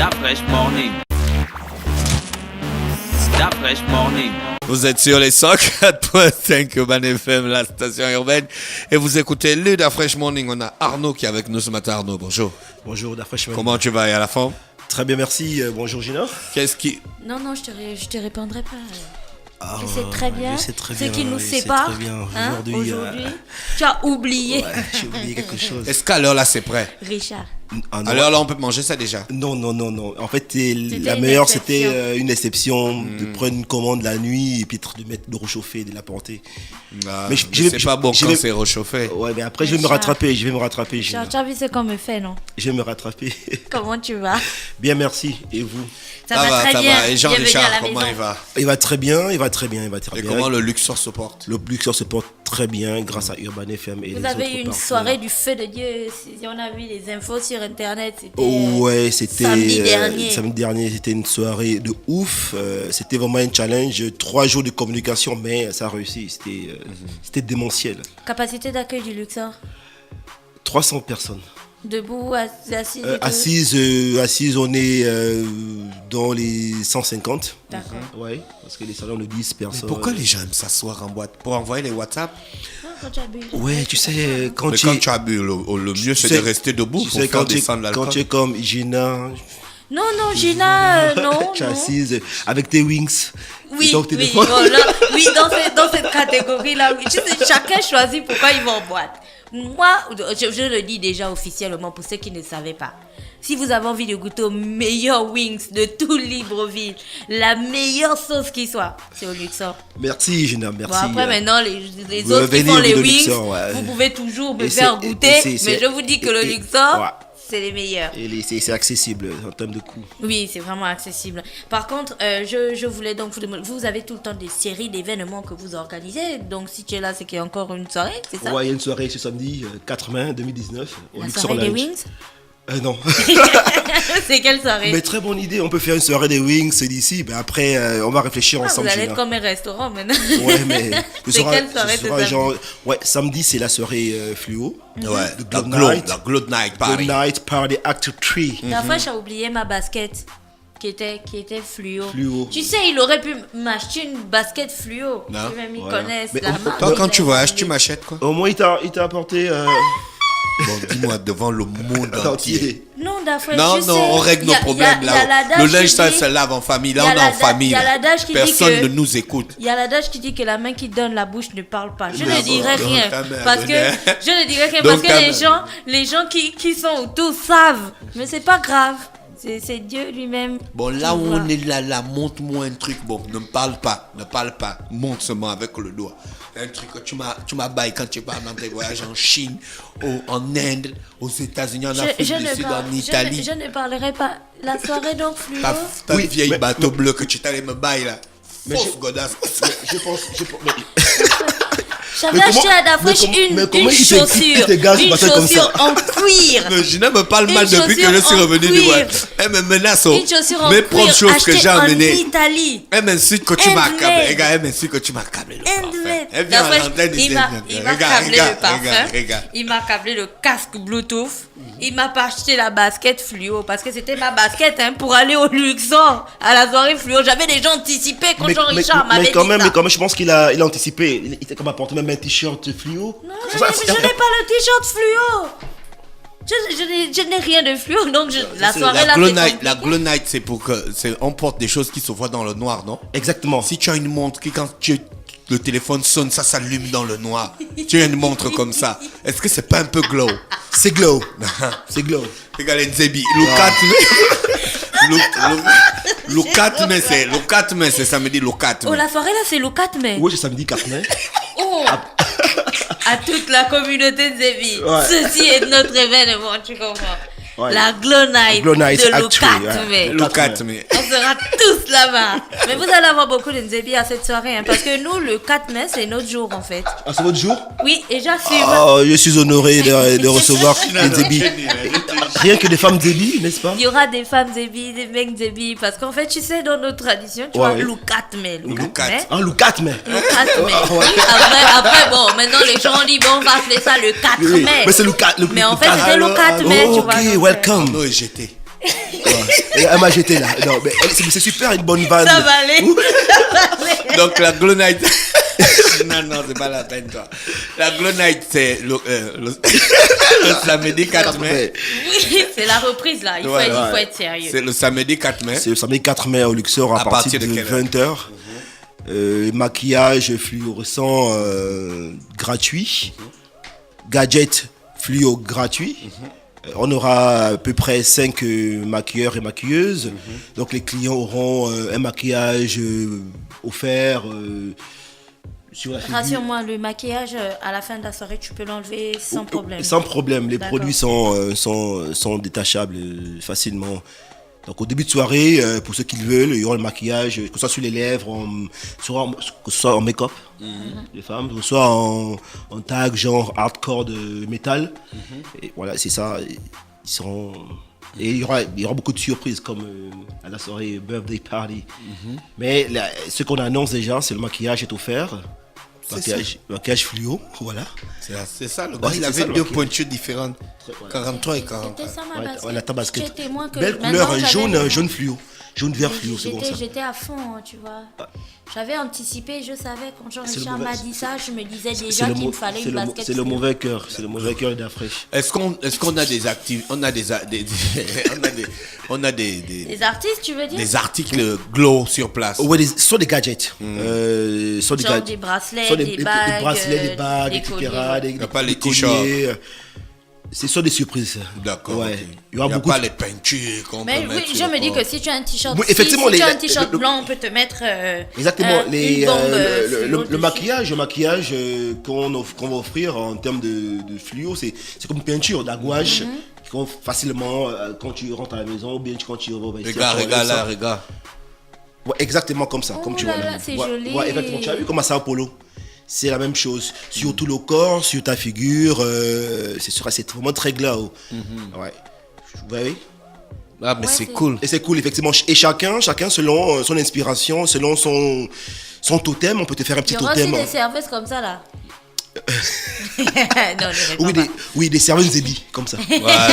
That Fresh Morning. That Fresh Morning. Vous êtes sur les 104.5 Urban FM, la station urbaine, et vous écoutez le Da Fresh Morning. On a Arnaud qui est avec nous ce matin. Arnaud, bonjour. Bonjour, Da Fresh Morning. Comment tu vas et à la forme? Très bien, merci. Bonjour, Gina. Qu'est-ce qui... Non, je te répondrai pas. Ah, Je sais très bien. je sais très Ce bien, qui nous je sais sépare. très bien. Hein, Aujourd'hui, tu as oublié. ouais, j'ai oublié quelque chose. Est-ce qu'à l'heure là c'est prêt? Richard. Ah, non. À l'heure là on peut manger ça déjà? Non. En fait, la une meilleure, exception. c'était une exception de prendre une commande la nuit et puis de mettre de réchauffer, de la planter. Ah, Mais c'est pas bon quand c'est réchauffé. Ouais, mais après, je vais me Richard. rattraper. Gina. Tu as vu ce qu'on me fait, non? Je vais me rattraper. Comment tu vas? Bien, merci. Et vous? Ça va très ça bien. va. Et Bienvenue à Jean-Richard, la comment maison. il va? Il va très bien. Et comment le Luxor se porte? Le Luxor se porte très bien grâce à Urban FM et Vous les avez autres eu une partenaires. soirée du feu de Dieu. Si on a vu les infos sur internet, c'était Ouais, c'était samedi dernier. C'était une soirée de ouf. C'était vraiment un challenge. 3 jours de communication, mais ça a réussi. C'était démentiel. Capacité d'accueil du Luxor. 300 personnes. Debout, assis. Assises, on est dans les 150. D'accord. Ouais, parce que les salons de 10 personnes. Pourquoi les gens aiment s'asseoir en boîte? Pour envoyer les WhatsApp? Non, quand tu as bu. Ouais, tu sais, quand Mais tu quand tu as bu, le mieux c'est de rester debout pour faire descendre quand l'alcool. tu es comme Gina, Non, Gina, non. tu es non. assise avec tes wings. Oui, et ton oui, téléphone. voilà. Oui, dans cette catégorie-là, oui. Tu sais, chacun choisit pourquoi il va en boîte. Moi, je le dis déjà officiellement pour ceux qui ne savaient pas. Si vous avez envie de goûter au meilleur wings de tout Libreville, la meilleure sauce qui soit, c'est au Luxor. Merci Gina, merci. Bon, après, maintenant, les vous autres qui venez font les au wings, Luxor, ouais. vous pouvez toujours me Et faire c'est- goûter, et c'est- mais je vous dis que le et- Luxor, ouais. c'est les meilleurs. Et c'est accessible en termes de coût. Oui, c'est vraiment accessible. Par contre, je voulais donc vous demander, vous avez tout le temps des séries d'événements que vous organisez. Donc, si tu es là, c'est qu'il y a encore une soirée, c'est ça? Ouais, il y a une soirée ce samedi 4 mai 2019 au La Luxor soirée des Lounge. wings. Non. C'est quelle soirée? Mais très bonne idée, on peut faire une soirée des wings d'ici. Ben après, on va réfléchir Vous ensemble. allez Gina. être comme un restaurant maintenant. Ouais, mais C'est quelle soirée ce de sera samedi? genre, ouais, samedi c'est la soirée fluo. Ouais, The la Glow Glow Night. la Glow Night The Party. Night Party Act 3. La fois, j'ai oublié ma basket qui était fluo. Fluo. Tu sais, il aurait pu m'acheter une basket fluo. Non. Même ils Voilà. connaissent Mais la on- marque. Toi, quand tu Il a voyages, tu oublié. m'achètes quoi? Au moins il t'a apporté Bon, dis-moi devant le monde entier. entier. Non, Dafre, Non, je sais, on règle il y nos a- problèmes il y a là. l'adage Le qui linge, ça dit- se lave en famille. Là, il y a on est en l'adage- famille. il y a là. l'adage qui dit Personne que- ne nous écoute. Il y a l'adage qui dit que la main qui donne la bouche ne parle pas. Je Mais ne dirai bon, rien. donc ta main Parce que donnait. je ne dirai rien Donc parce que ta les gens qui sont autour savent. Mais c'est pas grave. C'est Dieu lui-même. Bon, qui là où voit. on est là, montre-moi un truc. Bon, ne me parle pas. Montre seulement avec le doigt. Un truc que tu m'as baillé quand tu parles dans tes voyages en Chine, en Inde, aux États-Unis, en Afrique du Sud, en Italie. Je ne parlerai pas. La soirée donc fluo. Ta Oui, vieille mais- bateau bleu que tu t'allais me bailler là. Mais Fausse godasse. Je pense. mais- J'avais Mais comment- acheté à Dafresh mais comment une il te chaussure. gaz Une bateau comme ça? chaussure en cuir. Mais Gina me parle Une mal depuis que je suis chaussure revenu en du cuir. voyage. Elle me menace. Une chaussure en Mes cuir propres choses que achetée j'ai en amenées. Italie. Elle m'insulte que tu m'as Handmade. câblé. Regarde, elle m'insulte que tu m'as câblé le parfum. Handmade. Elle vient à Dafresh, l'antenne il et m'a câblé le parfum. Regarde. Il m'a câblé le casque Bluetooth. Il m'a pas acheté la basket fluo parce que c'était ma basket pour aller au Luxor à la soirée fluo. J'avais déjà anticipé quand Jean-Richard m'avait dit quand même, ça. mais quand même, je pense qu'il a anticipé. Il t'a comme apporté même un t-shirt fluo. Non, C'est je ça, n'ai pas le t-shirt fluo. Je n'ai rien de fluo, donc la soirée là, La Glow Night, c'est pour que on porte des choses qui se voient dans le noir, non? Exactement. Si tu as une montre qui, quand le téléphone sonne, ça s'allume dans le noir. Tu as une montre comme ça. Est-ce que c'est pas un peu glow? C'est glow. C'est glow. Regarde Nzebi. Le 4 mai, c'est samedi le 4 Oh, mai. la soirée là, c'est le 4 mai. Oui, c'est samedi 4 mai. Oh. À toute la communauté de Zébi. Ouais. Ceci est notre événement, tu comprends? Ouais. La Glow Night, Glow Night de le Act 4 3, ouais. mai. Le 4 mai. On sera tous là-bas. Mais vous allez avoir beaucoup de Nzebi à cette soirée. Parce que nous, le 4 mai, c'est notre jour en fait. Ah, c'est votre jour? Oui, et j'assume. Oh, je suis honoré de recevoir les Zébi. Rien que des femmes Zébi, n'est-ce pas? Il y aura des femmes Zébi, des mecs Zébi. Parce qu'en fait, tu sais, dans nos traditions, tu Ouais, vois, ouais. le 4 mai. Le 4 4. mai. Ah, le 4 mai. Le 4 mai. Ouais. Après, bon, maintenant les gens disent, bon, on va appeler ça le 4 Oui, mai. mais c'est le 4. Mais en fait, c'était le 4 mai, tu vois. Ok, donc, welcome. Non, et j'étais. Et elle m'a jeté là. Non, mais c'est super, une bonne vanne. Ça va aller. Donc la Glow Night. non, c'est pas la peine, toi. La Glow Night, c'est le samedi 4 mai. Oui, c'est la reprise là. Il faut être sérieux. C'est le samedi 4 mai. C'est le samedi 4 mai au Luxor à partir de 20h. Maquillage fluorescent gratuit. Gadget fluo gratuit. On aura à peu près 5 maquilleurs et maquilleuses. Donc les clients auront un maquillage offert sur la figure. Rassure-moi, le maquillage à la fin de la soirée, tu peux l'enlever sans problème. Sans problème. Les D'accord. produits sont détachables facilement. Donc au début de soirée, pour ceux qui le veulent, il y aura le maquillage, que ce soit sur les lèvres, que ce soit en make-up, les femmes, que ce soit en tag genre hardcore de métal. Et voilà, c'est ça. Ils seront... Et il y aura beaucoup de surprises comme à la soirée birthday party. Mais ce qu'on annonce déjà, c'est le maquillage est offert. Maquillage fluo, voilà. C'est ça, le gars, il avait deux pointures différentes. 43 et 40. C'était ça ma basket. La tabasquette. Tu es témoin que Belle maintenant, couleur, j'avais- jaune fluo. Jaune vert fluo, c'est bon ça. J'étais à fond, hein, tu vois. J'avais anticipé, je savais quand Jean-Richard m'a dit ça, je me disais déjà qu'il me fallait une basket. C'est le mauvais cœur, c'est le mauvais cœur d'Afrique. Est-ce qu'on a des actifs, on a des artistes, tu veux dire? des articles Glow sur place. Ouais, ce sont des gadgets. Genre des bracelets, des bagues, des bracelets, des bagues, des etc. colliers. Des pas les colliers. Ce sont des surprises. D'accord. Ouais. Ok. Il y aura beaucoup pas de... les peintures qu'on Mais peut oui, mettre je sur me le dis corps. que si tu as un t-shirt, Oui, si effectivement, tu as un les- t-shirt le- blanc, on peut te mettre Exactement. une bombe Le maquillage qu'on va offrir en termes de fluo, c'est comme une peinture, de la gouache, qu'on facilement quand tu rentres à la maison ou bien quand tu vas au vestiaire. Regarde. Ouais, exactement comme ça, Oh comme tu là vois. là, là. c'est Ouais, joli. ouais, exactement. Tu as vu comme à Sao Paulo. C'est la même chose. Sur tout le corps, sur ta figure, c'est vraiment très glow. Ouais. Vous voyez? Ah, mais Ouais, c'est c'est- cool. Et c'est cool, effectivement. Et chacun selon son inspiration, selon son totem, on peut te faire un Il petit y aura aussi totem. des serveuses comme ça là. Non, je Oui, réponds oui, des serveuses zébi, comme ça. Voilà.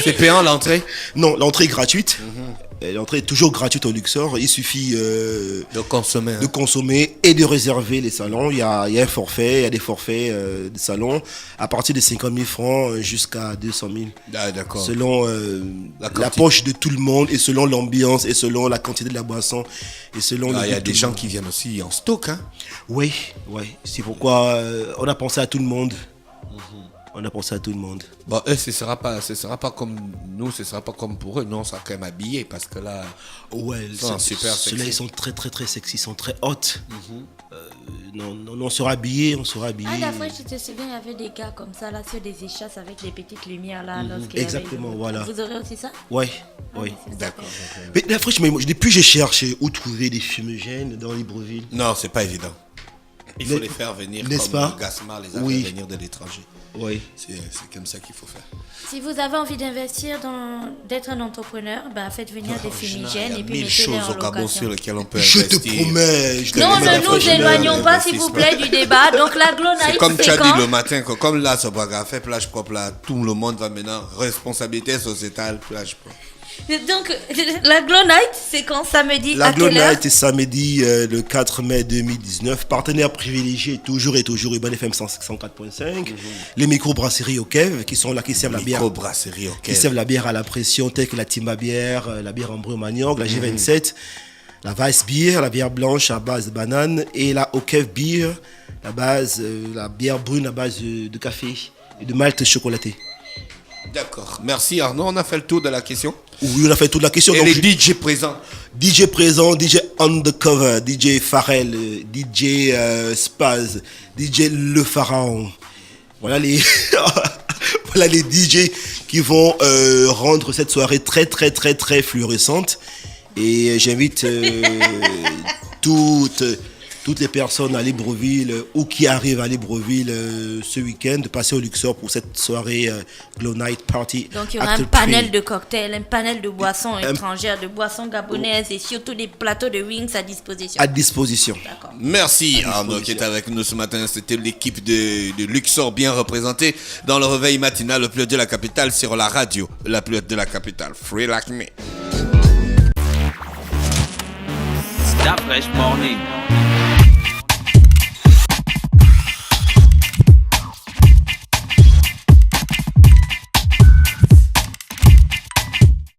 C'est payant l'entrée Non, l'entrée est gratuite. L'entrée est toujours gratuite au Luxor. Il suffit de consommer. de consommer et de réserver les salons. Il y a un forfait, il y a des forfaits de salons à partir de 50 000 francs jusqu'à 200 000. Ah, d'accord. Selon La la quantité. poche de tout le monde et selon l'ambiance et selon la quantité de la boisson et selon Ah, le il y a goût de des tout le gens monde. qui viennent aussi en stock, hein. Oui, oui. C'est pourquoi on a pensé à tout le monde. On a pensé à tout le monde. Bon, eux, ce sera pas comme nous, ce sera pas comme pour eux. Non, on sera quand même habillés parce que là, Ouais, ils sont super ceux-là, sexy. ils sont très très très sexy, ils sont très hot. Non, on sera habillés, on sera habillés. Ah, la fois, je te souviens, il y avait des gars comme ça là sur des échasses avec des petites lumières là. lorsqu'il y avait- Exactement, voilà. Vous aurez aussi ça? Ouais, oui. C'est d'accord. Mais la fois, depuis je cherche où trouver des fumigènes dans Libreville. Non, c'est pas évident. Il faut N'est- les faire venir n'est-ce comme pas? Gasmar les a Oui. fait venir de l'étranger. Oui. C'est comme ça qu'il faut faire. Si vous avez envie d'investir d'être un entrepreneur, bah faites venir des Il y fumigènes a et puis 1000 mettez-les choses en au Gabon sur location. lesquelles on peut Je te investir. promets. Je te Non, promets, la ne nous prochaine éloignons heure. pas, s'il vous plaît, du débat. Donc la Glow C'est Night, comme tu as c'est dit quand? le matin, comme là, ce bagarre fait plage propre là, tout le monde va maintenant, responsabilité sociétale, plage propre. Donc la Glow Night, c'est quand samedi La à Glow quelle heure? Night est samedi le 4 mai 2019. Partenaire privilégié, toujours Urban FM 104.5. Les micro-brasseries au Kev qui sont là, qui servent la bière. Microbrasserie, ok. Qui servent la bière à la pression, telle que la Timba bière, la bière en breu manioc, la G27, la Weiss Beer, la bière blanche à base de banane et la Okev Beer, la bière brune à base de café et de malt chocolaté. D'accord. Merci Arnaud, on a fait le tour de la question. Oui, on a fait toute la question. Et Donc, les DJ présents. DJ présent, DJ Undercover, DJ Pharrell, DJ Spaz, DJ Le Pharaon. Voilà les, voilà les DJ qui vont rendre cette soirée très très très très fluorescente. Et j'invite toutes toutes les personnes à Libreville ou qui arrivent à Libreville ce week-end de passer au Luxor pour cette soirée Glow Night Party. Donc il y aura Acte un panel 3. de cocktails, un panel de boissons étrangères, de boissons gabonaises et surtout des plateaux de wings à disposition. À disposition. D'accord. Merci À Arnaud qui disposition. est avec nous ce matin. C'était l'équipe de Luxor bien représentée dans le réveil matinal le plus haut de la capitale sur la radio, la plus haute de la capitale. Free like me. That fresh morning.